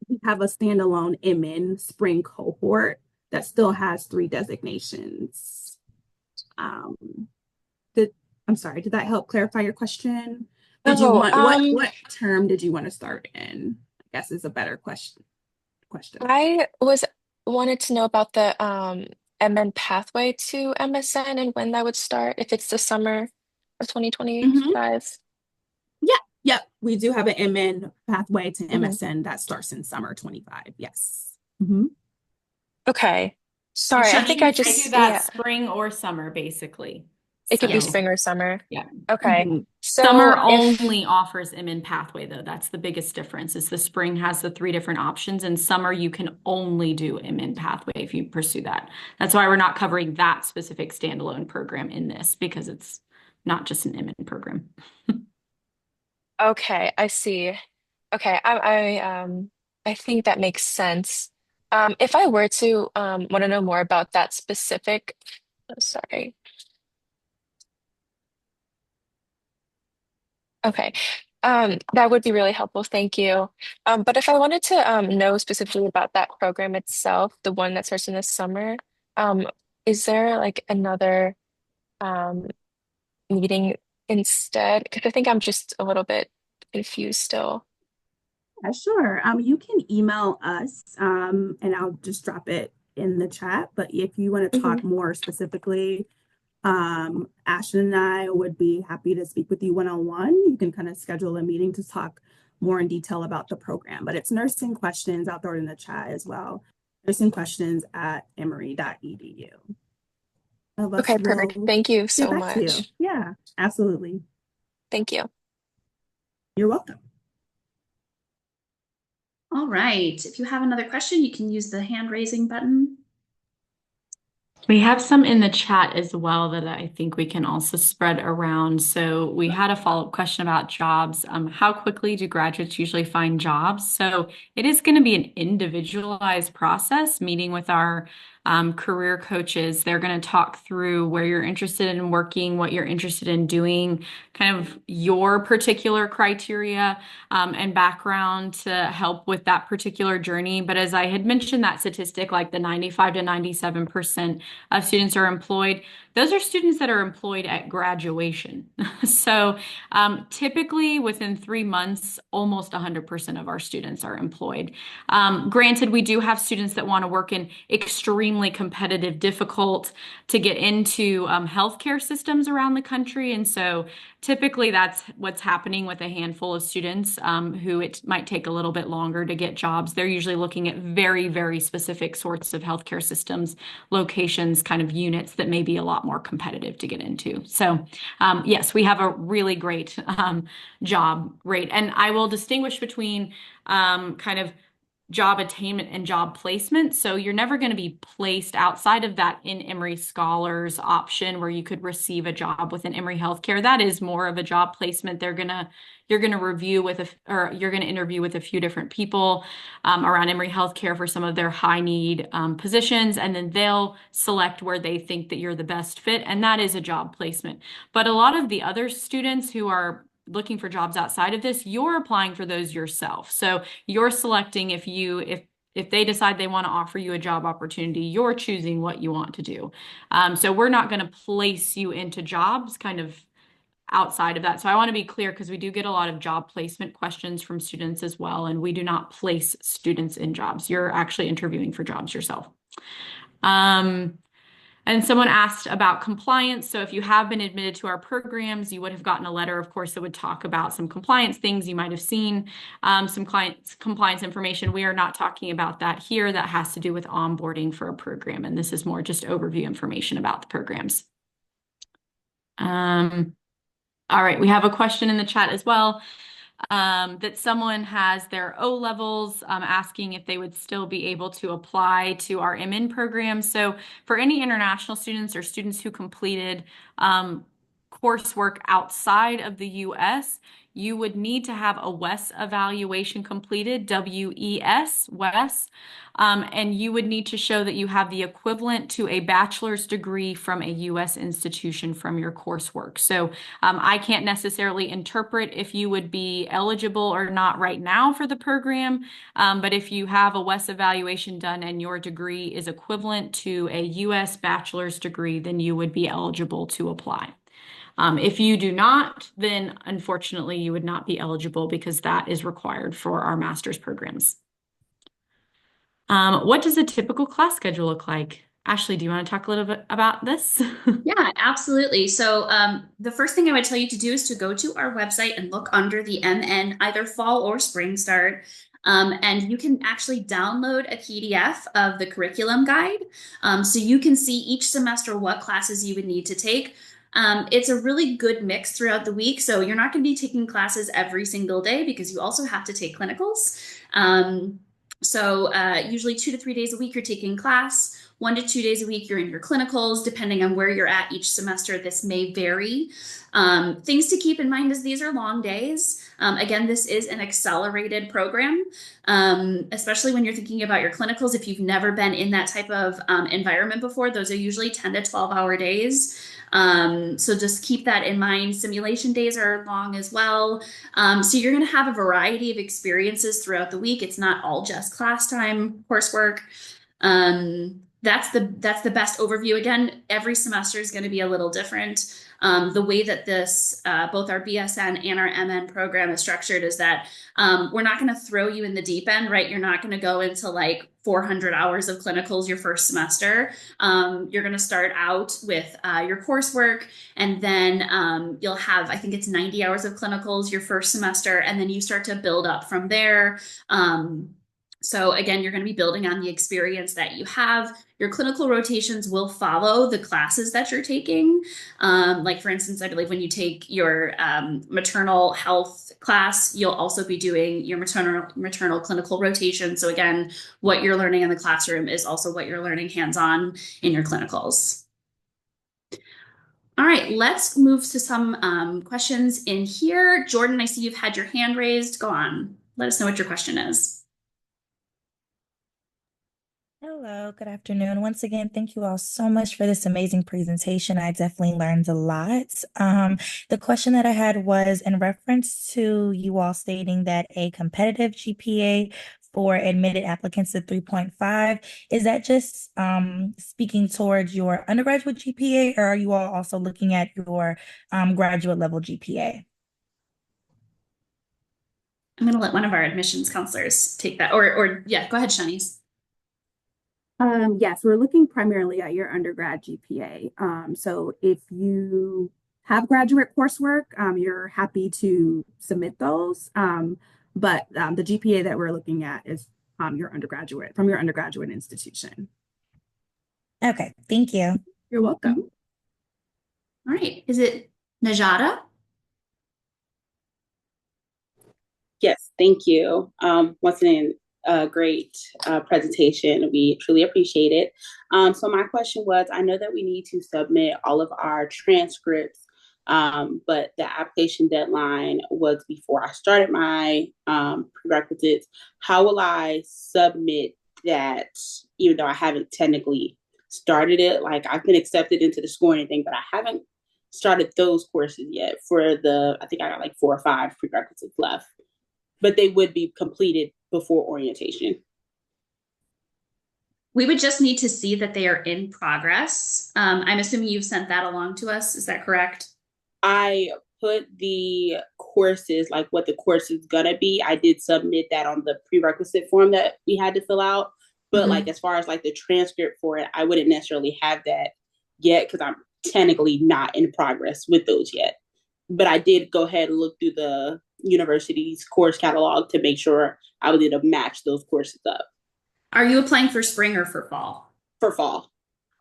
We have a standalone MN spring cohort that still has 3 designations. I'm sorry, did that help clarify your question? Did you Oh, want what term did you want to start in? I guess is a better question. I wanted to know about the MN Pathway to MSN and when that would start, if it's the summer of 2025. Yep, we do have an MN pathway to Mhm. MSN that starts in summer 25. Yes. Okay. And Sorry, I think Shani, I You can do just, that yeah, spring or summer, basically. it could be Yes. spring or summer. Yeah. Okay. Mhm. So Summer if, only offers MN pathway, though. That's the biggest difference. Is the spring has the 3 different options, and summer you can only do MN pathway if you pursue that. That's why we're not covering that specific standalone program in this because it's not just an MN program. okay, I see. Okay, I think that makes sense. If I were to want to know more about that specific, oh, sorry. Okay. That would be really helpful. Thank you. But if I wanted to know specifically about that program itself, the one that starts in the summer, um, is there like another um, meeting instead? Because I think I'm just a little bit confused still. Yeah, sure. You can email us, and I'll just drop it in the chat. But if you want to Hmm. talk more specifically, Ashton and I would be happy to speak with you one-on-one. You can kind of schedule a meeting to talk more in detail about the program. But it's nursing questions. I'll throw it in the chat as well. Nursing questions at emory.edu. Of us Okay, perfect. will Thank you get so back to you. much. Yeah, absolutely. Thank you. You're welcome. All right. If you have another question, you can use the hand raising button. We have some in the chat as well that I think we can also spread around. So we had a follow-up question about jobs. How quickly do graduates usually find jobs? So it is going to be an individualized process, meeting with our career coaches. They're going to talk through where you're interested in working, what you're interested in doing, kind of your particular criteria and background to help with that particular journey. But as I had mentioned, that statistic, like the 95 to 97% of students are employed. Those are students that are employed at graduation. So typically within 3 months, almost 100% of our students are employed. Granted, we do have students that want to work in extremely competitive, difficult to get into healthcare systems around the country. And so typically that's what's happening with a handful of students who it might take a little bit longer to get jobs. They're usually looking at very, very specific sorts of healthcare systems, locations, kind of units that may be a lot more competitive to get into. So yes, we have a really great job rate. And I will distinguish between kind of job attainment and job placement. So you're never going to be placed outside of that in Emory Scholars option where you could receive a job within Emory Healthcare. That is more of a job placement. You're going to review with or you're going to interview with a few different people around Emory Healthcare for some of their high need positions, and then they'll select where they think that you're the best fit, and that is a job placement. But a lot of the other students who are looking for jobs outside of this, you're applying for those yourself. So you're selecting if they decide they want to offer you a job opportunity, you're choosing what you want to do. So we're not going to place you into jobs kind of outside of that. So I want to be clear because we do get a lot of job placement questions from students as well, and we do not place students in jobs. You're actually interviewing for jobs yourself. And someone asked about compliance. So if you have been admitted to our programs, you would have gotten a letter, of course, that would talk about some compliance things. You might have seen some compliance information. We are not talking about that here. That has to do with onboarding for a program. And this is more just overview information about the programs. All right, we have a question in the chat as well. That someone has their O levels, asking if they would still be able to apply to our MN program. So for any international students or students who completed coursework outside of the US, you would need to have a WES evaluation completed, WES, WES, and you would need to show that you have the equivalent to a bachelor's degree from a US institution from your coursework. So I can't necessarily interpret if you would be eligible or not right now for the program, but if you have a WES evaluation done and your degree is equivalent to a US bachelor's degree, then you would be eligible to apply. If you do not, then unfortunately you would not be eligible because that is required for our master's programs. What does a typical class schedule look like? Ashley, do you want to talk a little bit about this? Yeah, absolutely. So the first thing I would tell you to do is to go to our website and look under the MN, either fall or spring start. And you can actually download a PDF of the curriculum guide. So you can see each semester what classes you would need to take. It's a really good mix throughout the week. So you're not going to be taking classes every single day because you also have to take clinicals. So usually 2 to 3 days a week you're taking class. 1 to 2 days a week you're in your clinicals. Depending on where you're at each semester, this may vary. Things to keep in mind is these are long days. Again, this is an accelerated program, especially when you're thinking about your clinicals. If you've never been in that type of environment before, those are usually 10 to 12-hour days. So just keep that in mind. Simulation days are long as well. So you're going to have a variety of experiences throughout the week. It's not all just class time coursework. That's the best overview. Again, every semester is going to be a little different. The way that this, both our BSN and our MN program is structured is that we're not going to throw you in the deep end, right? You're not going to go into like 400 hours of clinicals your first semester. You're going to start out with your coursework, and then you'll have, I think it's 90 hours of clinicals your first semester, and then you start to build up from there. So again, you're going to be building on the experience that you have. Your clinical rotations will follow the classes that you're taking. Like for instance, I believe when you take your maternal health class, you'll also be doing your maternal clinical rotation. So again, what you're learning in the classroom is also what you're learning hands-on in your clinicals. All right, let's move to some questions in here. Jordan, I see you've had your hand raised. Go on. Let us know what your question is. Hello, good afternoon. Once again, thank you all so much for this amazing presentation. I definitely learned a lot. The question that I had was in reference to you all stating that a competitive GPA for admitted applicants at 3.5, is that just speaking towards your undergraduate GPA, or are you all also looking at your graduate level GPA? I'm going to let one of our admissions counselors take that, or yeah, go ahead, Shanice. Yes, we're looking primarily at your undergrad GPA. So if you have graduate coursework, you're happy to submit those. But the GPA that we're looking at is your undergraduate, from your undergraduate institution. Okay, thank you. You're welcome. All right, is it Najada? Yes, thank you. Once again, great presentation. We truly appreciate it. So my question was, I know that we need to submit all of our transcripts, but the application deadline was before I started my prerequisites. How will I submit that, even though I haven't technically started it? Like, I've been accepted into the scoring thing, but I haven't started those courses yet for I think I got like 4 or 5 prerequisites left, but they would be completed before orientation. We would just need to see that they are in progress. I'm assuming you've sent that along to us. Is that correct? I put the courses, like what the course is gonna be. I did submit that on the prerequisite form that we had to fill out. But like as far as like the transcript for it, I wouldn't necessarily have that yet because I'm technically not in progress with those yet. But I did go ahead and look through the university's course catalog to make sure I was able to match those courses up. Are you applying for spring or for fall? For fall.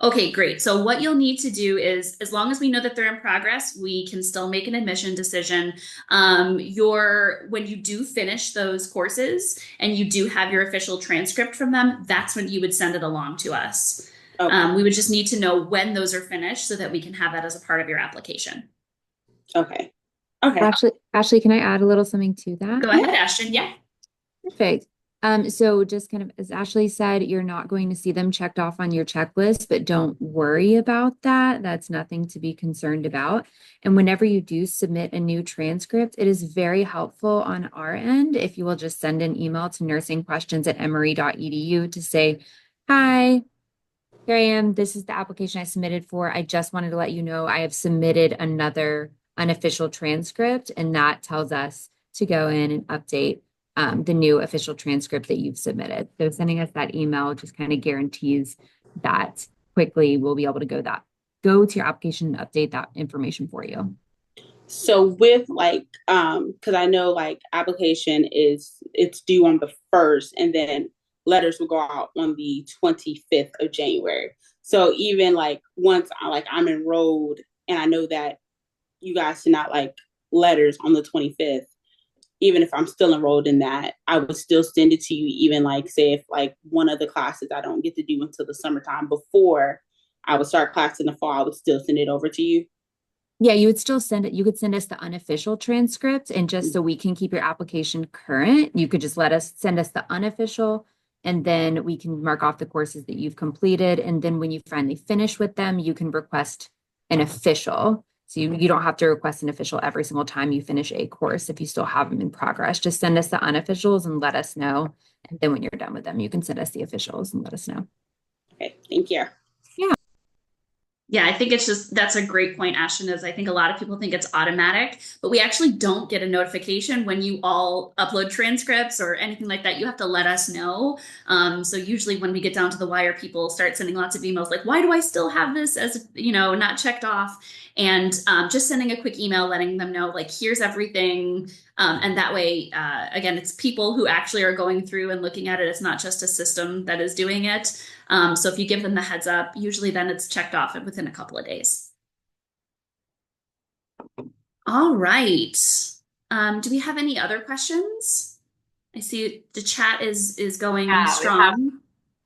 Okay, great. So what you'll need to do is, as long as we know that they're in progress, we can still make an admission decision. When you do finish those courses and you do have your official transcript from them, that's when you would send it along to us. Okay. We would just need to know when those are finished so that we can have that as a part of your application. Okay. Okay. Ashley, can I add a little something to that? Go ahead, Ashton. Yeah. Perfect. So just kind of as Ashley said, you're not going to see them checked off on your checklist, but don't worry about that. That's nothing to be concerned about. And whenever you do submit a new transcript, it is very helpful on our end if you will just send an email to nursingquestions@emory.edu to say, hi, here I am. This is the application I submitted for. I just wanted to let you know I have submitted another unofficial transcript, and that tells us to go in and update the new official transcript that you've submitted. So sending us that email just kind of guarantees that quickly we'll be able to go to your application and update that information for you. So with like, because I know like application it's due on the 1st, and then letters will go out on the 25th of January. So even like once I'm enrolled and I know that you guys send out like letters on the 25th, even if I'm still enrolled in that, I would still send it to you, even like say if like one of the classes I don't get to do until the summertime before I would start class in the fall, I would still send it over to you. Yeah, you would still send it. You could send us the unofficial transcript, and just so we can keep your application current, you could just send us the unofficial, and then we can mark off the courses that you've completed. And then when you finally finish with them, you can request an official. So you don't have to request an official every single time you finish a course if you still have them in progress. Just send us the unofficials and let us know. And then when you're done with them, you can send us the officials and let us know. Okay, thank you. Yeah. Yeah, I think that's a great point, Ashton, is I think a lot of people think it's automatic, but we actually don't get a notification when you all upload transcripts or anything like that. You have to let us know. So usually when we get down to the wire, people start sending lots of emails like, why do I still have this as, not checked off? And just sending a quick email, letting them know, like, here's everything. And that way, again, it's people who actually are going through and looking at it. It's not just a system that is doing it. So if you give them the heads up, usually then it's checked off within a couple of days. All right. Do we have any other questions? I see the chat is going strong.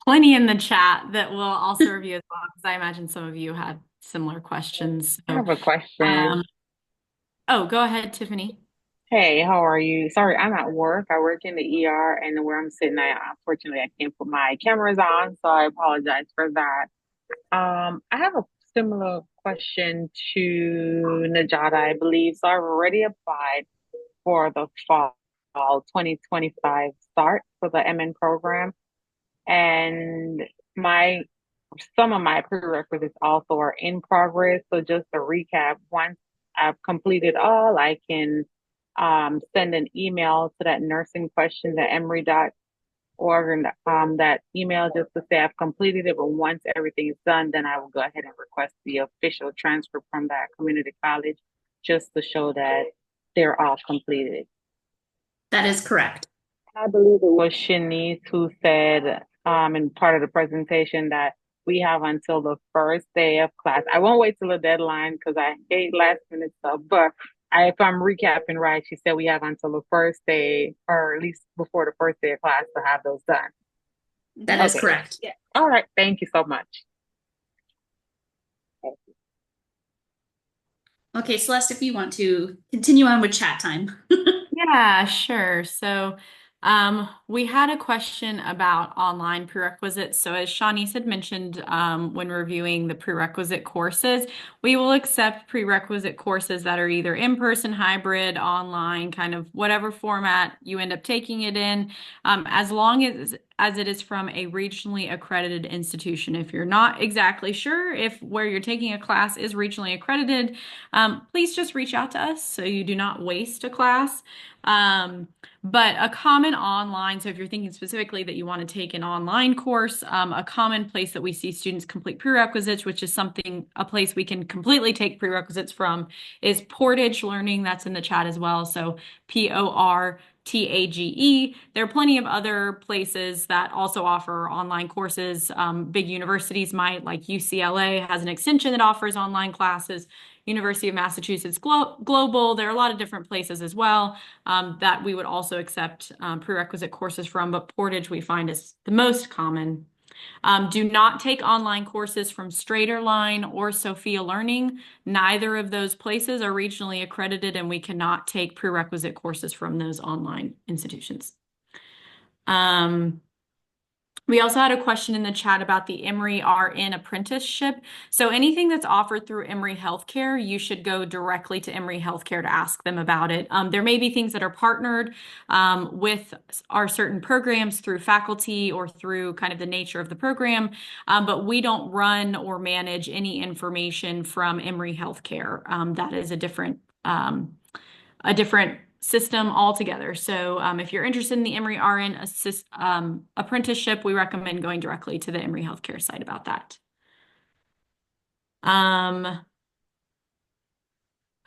Plenty in the chat that will also review as well, because I imagine some of you had similar questions. So, I have a question. Go ahead, Tiffany. Hey, how are you? Sorry, I'm at work. I work in the ER, and where I'm sitting, unfortunately I can't put my cameras on, so I apologize for that. I have a similar question to Najada, I believe. So I've already applied for the fall 2025 start for the MN program, and some of my prerequisites also are in progress. So just to recap, once I've completed all, I can send an email to that nursingquestions@emory.org, and that email just to say I've completed it. But once everything is done, then I will go ahead and request the official transcript from that community college just to show that they're all completed. That is correct. I believe it was Shanice who said in part of the presentation that we have until the first day of class. I won't wait till the deadline because I hate last minute stuff, but if I'm recapping right, she said we have until the first day, or at least before the first day of class, to have those done. That is Okay. correct. Yeah. All right. Thank you so much. Okay, Celeste, if you want to continue on with chat time. Yeah, sure. So we had a question about online prerequisites. So as Shawnice had mentioned, when reviewing the prerequisite courses, we will accept prerequisite courses that are either in-person, hybrid, online, kind of whatever format you end up taking it in, as long as it is from a regionally accredited institution. If you're not exactly sure if where you're taking a class is regionally accredited, please just reach out to us so you do not waste a class. But a common online, so if you're thinking specifically that you want to take an online course, a common place that we see students complete prerequisites, which is a place we can completely take prerequisites from, is Portage Learning. That's in the chat as well. So PORTAGE. There are plenty of other places that also offer online courses. Big universities might, like UCLA has an extension that offers online classes. University of Massachusetts Global. There are a lot of different places as well that we would also accept prerequisite courses from, but Portage we find is the most common. Do not take online courses from Straighterline or Sophia Learning. Neither of those places are regionally accredited, and we cannot take prerequisite courses from those online institutions. We also had a question in the chat about the Emory RN apprenticeship. So anything that's offered through Emory Healthcare, you should go directly to Emory Healthcare to ask them about it. There may be things that are partnered with our certain programs through faculty or through kind of the nature of the program, but we don't run or manage any information from Emory Healthcare. That is a different system altogether. So if you're interested in the Emory RN apprenticeship, we recommend going directly to the Emory Healthcare site about that.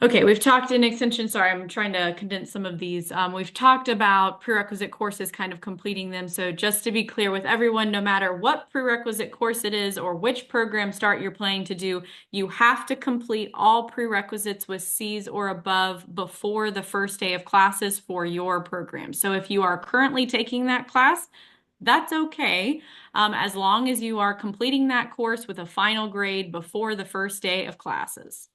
Okay, we've talked in extension. Sorry, I'm trying to condense some of these. We've talked about prerequisite courses, kind of completing them. So just to be clear with everyone, no matter what prerequisite course it is or which program start you're planning to do, you have to complete all prerequisites with C's or above before the first day of classes for your program. So if you are currently taking that class, that's okay, as long as you are completing that course with a final grade before the first day of classes.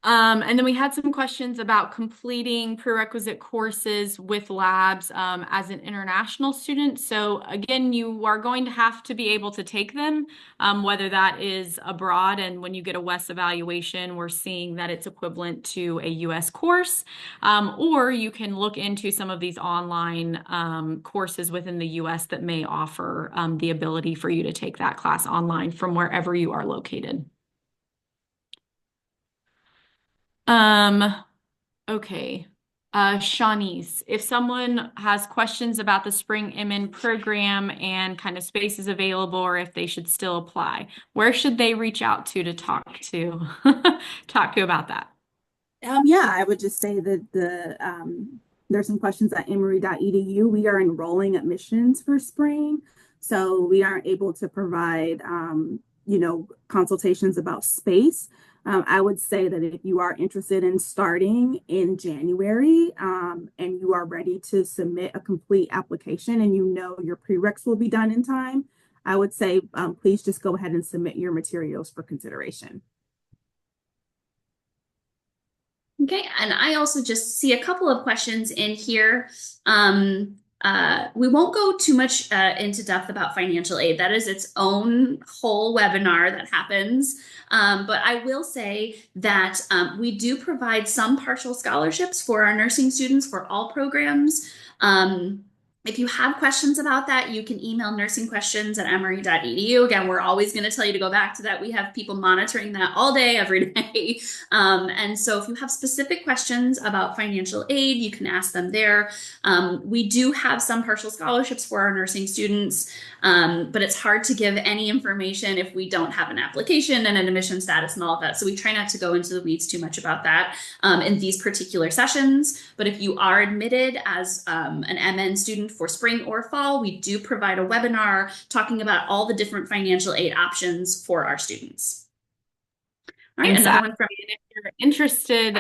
And then we had some questions about completing prerequisite courses with labs as an international student. So again, you are going to have to be able to take them, whether that is abroad. And when you get a WES evaluation, we're seeing that it's equivalent to a US course, or you can look into some of these online courses within the US that may offer the ability for you to take that class online from wherever you are located. Okay. Shawnice, if someone has questions about the Spring MN program and kind of spaces available, or if they should still apply, where should they reach out to talk to talk to about that? Yeah, I would just say that there's some questions at emory.edu. We are enrolling admissions for spring, so we aren't able to provide consultations about space. I would say that if you are interested in starting in January and you are ready to submit a complete application and you know your prereqs will be done in time, I would say please just go ahead and submit your materials for consideration. Okay, and I also just see a couple of questions in here. We won't go too much into depth about financial aid. That is its own whole webinar that happens. But I will say that we do provide some partial scholarships for our nursing students for all programs. If you have questions about that, you can email nursingquestions@emory.edu. Again, we're always going to tell you to go back to that. We have people monitoring that all day, every day. And so if you have specific questions about financial aid, you can ask them there. We do have some partial scholarships for our nursing students, but it's hard to give any information if we don't have an application and an admission status and all of that. So we try not to go into the weeds too much about that in these particular sessions. But if you are admitted as an MN student for spring or fall, we do provide a webinar talking about all the different financial aid options for our students. All right, Thanks, another Ashley. one from And if you're interested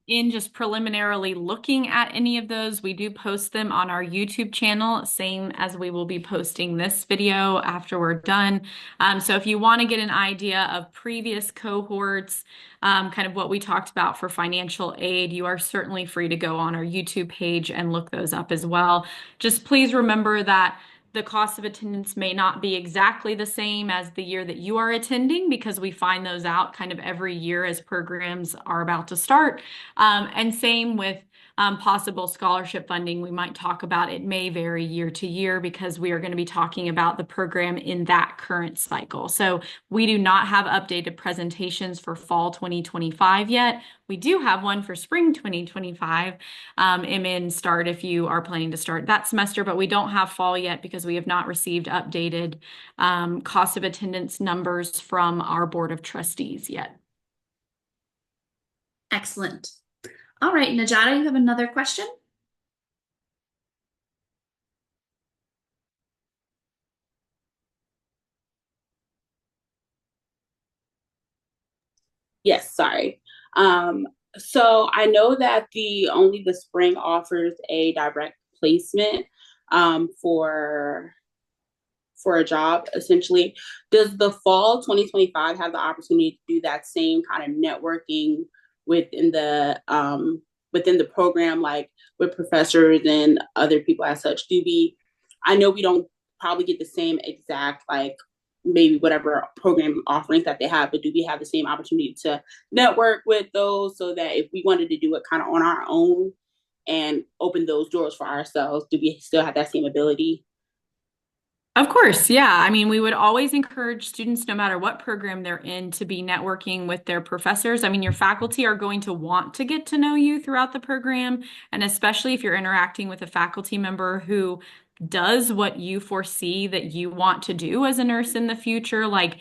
in just preliminarily looking at any of those, we do post them on our YouTube channel, same as we will be posting this video after we're done. So if you want to get an idea of previous cohorts, kind of what we talked about for financial aid, you are certainly free to go on our YouTube page and look those up as well. Just please remember that the cost of attendance may not be exactly the same as the year that you are attending, because we find those out kind of every year as programs are about to start. And same with possible scholarship funding. We might talk about it may vary year to year because we are going to be talking about the program in that current cycle. So we do not have updated presentations for fall 2025 yet. We do have one for spring 2025, MN start if you are planning to start that semester, but we don't have fall yet because we have not received updated cost of attendance numbers from our Board of Trustees yet. Excellent. All right, Najata, you have another question? Yes, sorry. So I know that only the spring offers a direct placement for a job, essentially. Does the fall 2025 have the opportunity to do that same kind of networking within the program, like with professors and other people as such? I know we don't probably get the same exact, like, maybe whatever program offerings that they have, but do we have the same opportunity to network with those, so that if we wanted to do it kind of on our own and open those doors for ourselves, do we still have that same ability? Of course, yeah. I mean, we would always encourage students, no matter what program they're in, to be networking with their professors. I mean, your faculty are going to want to get to know you throughout the program, and especially if you're interacting with a faculty member who does what you foresee that you want to do as a nurse in the future, like,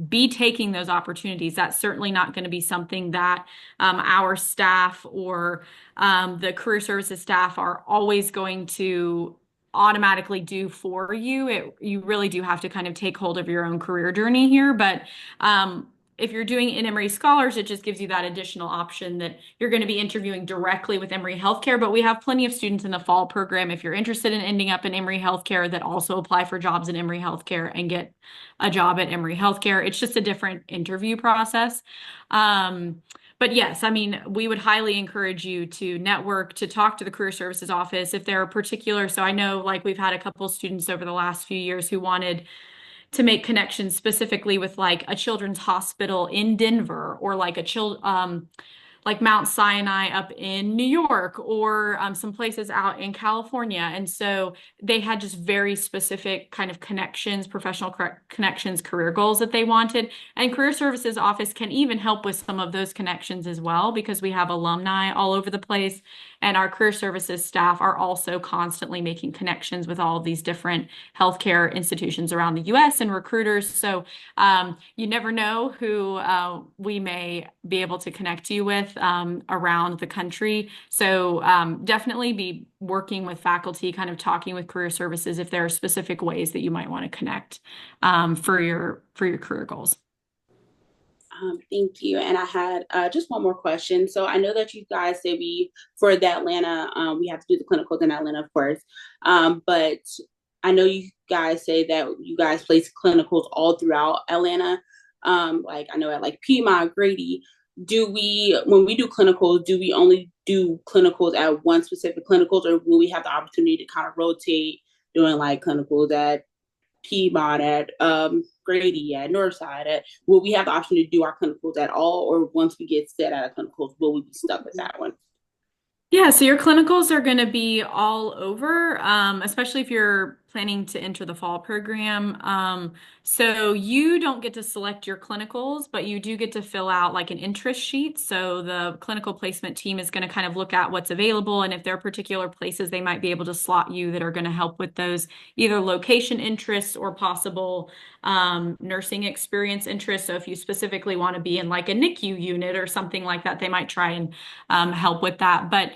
be taking those opportunities. That's certainly not going to be something that our staff or the career services staff are always going to automatically do for you. You really do have to kind of take hold of your own career journey here. But if you're doing in Emory Scholars, it just gives you that additional option that you're going to be interviewing directly with Emory Healthcare. But we have plenty of students in the fall program, if you're interested in ending up in Emory Healthcare, that also apply for jobs in Emory Healthcare and get a job at Emory Healthcare. It's just a different interview process. But yes, I mean, we would highly encourage you to network, to talk to the Career Services Office if there are particular. So I know, like, we've had a couple of students over the last few years who wanted to make connections specifically with, like, a children's hospital in Denver, or like like Mount Sinai up in New York, or some places out in California. And so they had just very specific kind of connections, professional connections, career goals that they wanted. And Career Services Office can even help with some of those connections as well, because we have alumni all over the place. And our career services staff are also constantly making connections with all of these different healthcare institutions around the US and recruiters. So you never know who we may be able to connect you with around the country. So definitely be working with faculty, kind of talking with career services if there are specific ways that you might want to connect for your career goals. Thank you. And I had just one more question. So I know that you guys say for the Atlanta, we have to do the clinicals in Atlanta, of course. But I know you guys say that you guys place clinicals all throughout Atlanta. Like, I know at like Piedmont, Grady, when we do clinicals, do we only do clinicals at one specific clinicals, or will we have the opportunity to kind of rotate doing like clinicals at Piedmont, at Grady, at Northside? Will we have the option to do our clinicals at all, or once we get set out of clinicals, will we be stuck with that one? Yeah, so your clinicals are going to be all over, especially if you're planning to enter the fall program. So you don't get to select your clinicals, but you do get to fill out like an interest sheet. So the clinical placement team is going to kind of look at what's available, and if there are particular places they might be able to slot you that are going to help with those either location interests or possible nursing experience interests. So if you specifically want to be in like a NICU unit or something like that, they might try and help with that. But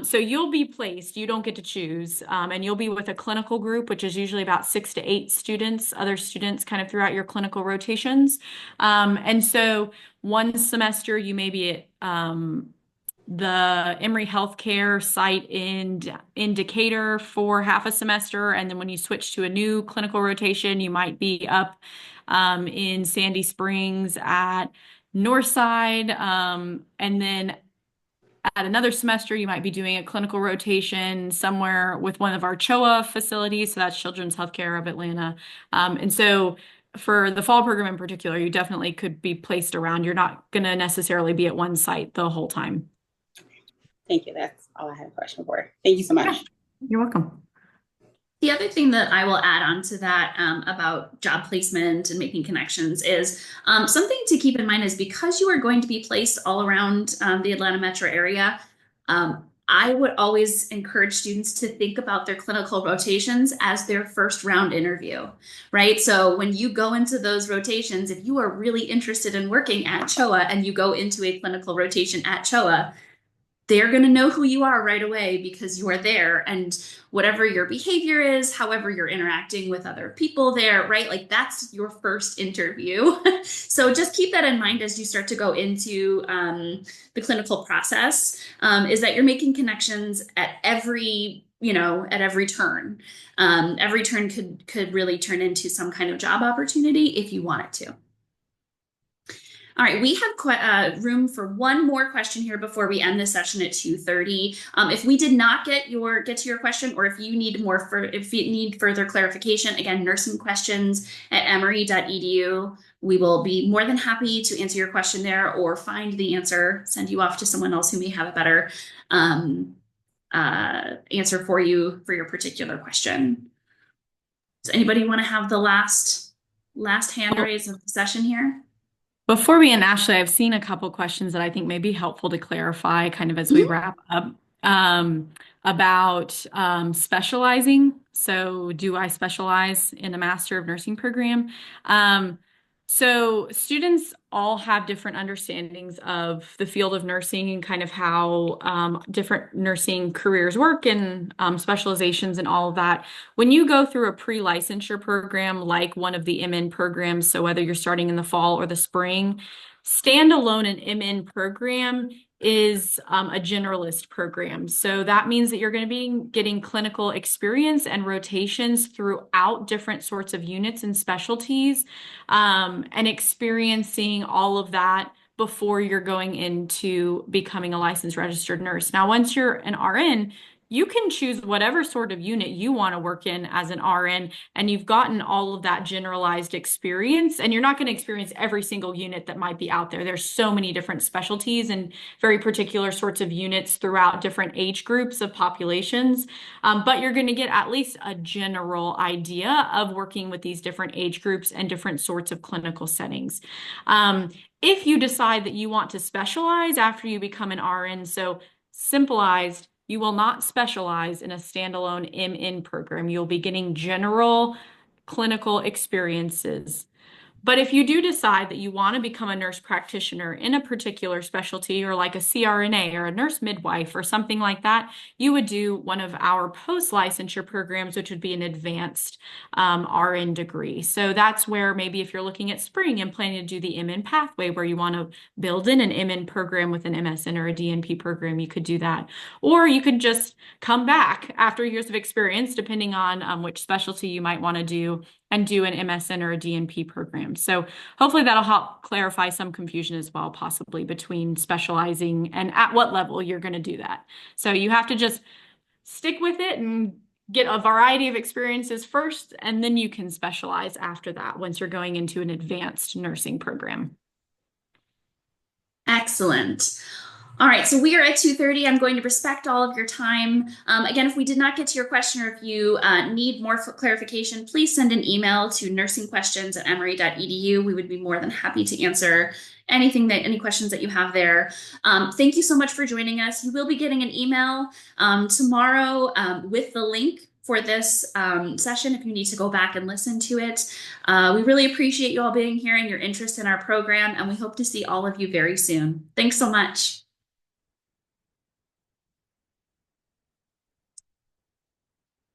so you'll be placed, you don't get to choose, and you'll be with a clinical group, which is usually about 6 to 8 students, other students kind of throughout your clinical rotations. And so one semester you may be at the Emory Healthcare site in Decatur for half a semester, and then when you switch to a new clinical rotation, you might be up in Sandy Springs at Northside, and then at another semester, you might be doing a clinical rotation somewhere with one of our CHOA facilities. So that's Children's Healthcare of Atlanta. And so for the fall program in particular, you definitely could be placed around. You're not going to necessarily be at one site the whole time. Thank you. That's all I had a question for. Thank you so much. Yeah, you're welcome. The other thing that I will add on to that about job placement and making connections is something to keep in mind is because you are going to be placed all around the Atlanta metro area, I would always encourage students to think about their clinical rotations as their first round interview, right? So when you go into those rotations, if you are really interested in working at CHOA and you go into a clinical rotation at CHOA, they're going to know who you are right away because you are there, and whatever your behavior is, however you're interacting with other people there, right? Like that's your first interview. So just keep that in mind as you start to go into the clinical process, is that you're making connections at every turn. Every turn could really turn into some kind of job opportunity if you want it to. All right, we have room for one more question here before we end this session at 2:30. If we did not get to your question, or if you need further clarification, again, nursingquestions@emory.edu. We will be more than happy to answer your question there, or find the answer, send you off to someone else who may have a better answer for you for your particular question. Does anybody want to have the last hand raise of the session here? Before we end, Ashley, I've seen a couple questions that I think may be helpful to clarify kind of as we wrap up about specializing. So do I specialize in a Master of Nursing program? So students all have different understandings of the field of nursing and kind of how different nursing careers work and specializations and all of that. When you go through a pre-licensure program like one of the MN programs, so whether you're starting in the fall or the spring, standalone an MN program is a generalist program. So that means that you're going to be getting clinical experience and rotations throughout different sorts of units and specialties, and experiencing all of that before you're going into becoming a licensed registered nurse. Now, once you're an RN, you can choose whatever sort of unit you want to work in as an RN, and you've gotten all of that generalized experience, and you're not going to experience every single unit that might be out there. There's so many different specialties and very particular sorts of units throughout different age groups of populations, but you're going to get at least a general idea of working with these different age groups and different sorts of clinical settings. If you decide that you want to specialize after you become an RN, so simplified, you will not specialize in a standalone MN program. You'll be getting general clinical experiences. But if you do decide that you want to become a nurse practitioner in a particular specialty, or like a CRNA or a nurse midwife or something like that, you would do one of our post-licensure programs, which would be an advanced RN degree. So that's where maybe if you're looking at spring and planning to do the MN pathway, where you want to build in an MN program with an MSN or a DNP program, you could do that. Or you could just come back after years of experience, depending on which specialty you might want to do, and do an MSN or a DNP program. So hopefully that'll help clarify some confusion as well, possibly between specializing and at what level you're going to do that. So you have to just stick with it and get a variety of experiences first, and then you can specialize after that once you're going into an advanced nursing program. Excellent. All right, so we are at 2:30. I'm going to respect all of your time. Again, if we did not get to your question, or if you need more clarification, please send an email to nursingquestions@emory.edu. We would be more than happy to answer any questions that you have there. Thank you so much for joining us. You will be getting an email tomorrow with the link for this session if you need to go back and listen to it. We really appreciate you all being here and your interest in our program, and we hope to see all of you very soon. Thanks so much.